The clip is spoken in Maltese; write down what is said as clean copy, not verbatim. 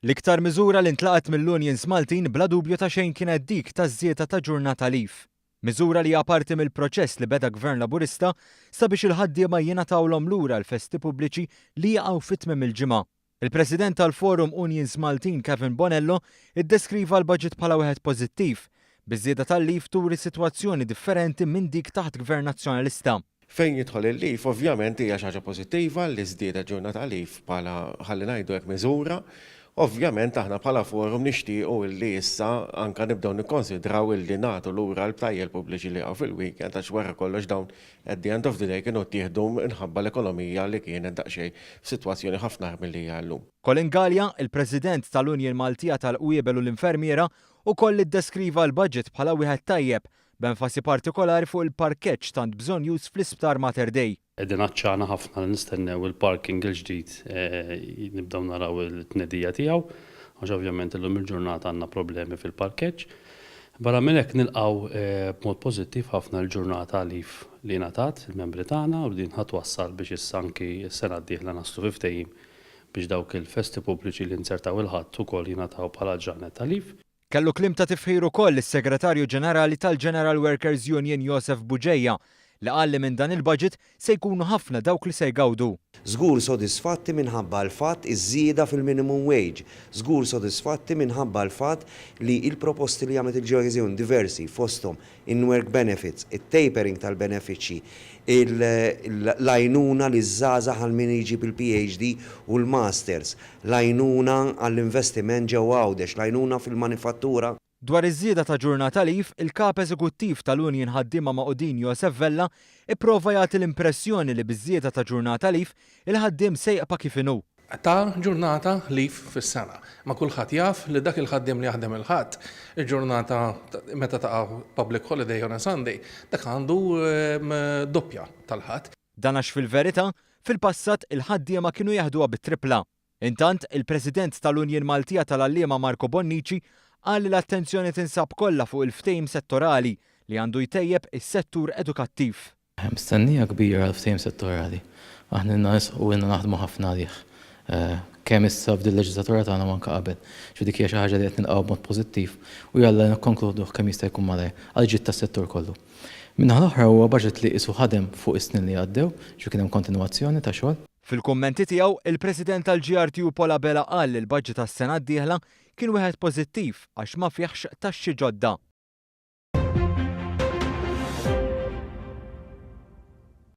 L-iktar miżura li ntlaqat mill-Unions Maltin bla dubju ta' xejn kienet dik taż-żieda ta' ġurnata leave. Miżura li hija parti mill-proċess li beda Gvern Laburista sabiex il-ħaddiema jingħatawhom lura l-festi pubbliċi li jaqgħu fit-tmiem il-ġimgħa. Il-President tal-Forum Unions Maltin Kevin Bonello iddeskriva l-budget bħala wieħed pożittiv, biż-żieda tal-leave turi sitwazzjoni differenti minn dik taħt Gvern Nazzjonalista. Fejn jidħol il-leave, ovvjament hija xi ħaġa pożittiva li żdieda ġurnata leave bħala ħalli ngħidu hekk miżura. Ovvjament aħna bħala forum nixtiequ illi issa anke nibdew nikkonsidraw illi nagħtu lura l-btajjel pubbliċi li għaw fil-weekend għax wara kollox dawn at the end of the day kienu ttieħdu minħabba l-ekonomija li kienet daqsxejn f'sitwazzjoni ħafna milli hija llum. Colin Gallia, il-President tal-Unjon Maltija tal-Qwiebel u l-Infermiera, ukoll iddeskriva l-budget bħala wieħed tajjeb b'enfasi partikolari fuq il-parkeġġ tant bżonn już fl-Isptar Mater Dei. Qegħdin aċċana ħafna li nistennew il-parking il-ġdid nibdew naraw it-tnedija tiegħu, għax ovvjament illum il-ġurnata għandna problemi fil-parkeġġ. Barra minn hekk nilqgħu b'mod pożittiv ħafna l-ġurnata leave li ngħatat il-membri tagħna u din ħatwassal biex issa anki s-sena d-dieħla naslu fi ftehim biex dawk il-festi pubbliċi li nsertaw il-ħadd ukoll jingħataw bħala ġurnata leave. Kellu klim ta' tifħir ukoll is-Segretarju Ġenerali tal-General Workers Union Joseph Buġejja li qal li minn dan il-budget se jkunu ħafna dawk li se jgawdu. Żgur sodisfatti minħabba l-fatt iż-żieda fil-minimum wage. Żgur sodisfatti minħabba l-fatt li il-proposti li għamlet il-ġeorizjon diversi fosthom in-work benefits, it-tapering tal-benefiċċji, l-għajnuna li żgħażagħ għal min jiġi bil-PhD u l-Masters, l-għajnuna għall-investiment ġewwa Għawdex, l-għajnuna fil-manifattura. Dwar iż-żieda ta' ġurnata leave, il-kap eżekuttiv tal-Union ħaddiema Maqudin Josef Vella ipprova jagħti l-impressjoni li biż-żieda ta' ġurnata leave il-ħaddiem sejqa kif inhu. Ta' ġurnata leave fis-sena. Ma kulħadd jaf li dak il-ħaddiem li jaħdem il-ħadd, il-ġurnata meta taqa' public holiday on a Sunday, dak għandu doppja tal-ħadd. Dan għax fil-verità, fil-passat il-ħaddiema kienu jaħduha bit-tripla. Intant, il-President tal-Unjon Maltija tal-Għalliema Marco Bonnici qal li l-attenzjoni tinsab kollha fuq il-ftehim settorali li għandu jtejjeb is-settur edukattiv. Mistennija kbira għal-ftehim settorali. Aħna nisqu inna naħdmu ħafna għalih. Kemm issa f'din il-leġislatura tagħna manka qabel. Xi dik hija xi ħaġa li qed nilqgħu b'mod pożittiv u jalla nikkonkluduh kemm jista' jkun malajr għal ġid tas-settur kollu. Minnaħa l-oħra huwa baġġett li qisu ħadem fuq is-snin li għaddew, xi kien hemm kontinwazzjoni ta' xogħol. Fil-kummenti tiegħu, il-President tal-GRTU Paula Bela qal li l-budget tas-sena d-dieħla kien wieħed pożittiv għax ma fihx taxxi ġodda.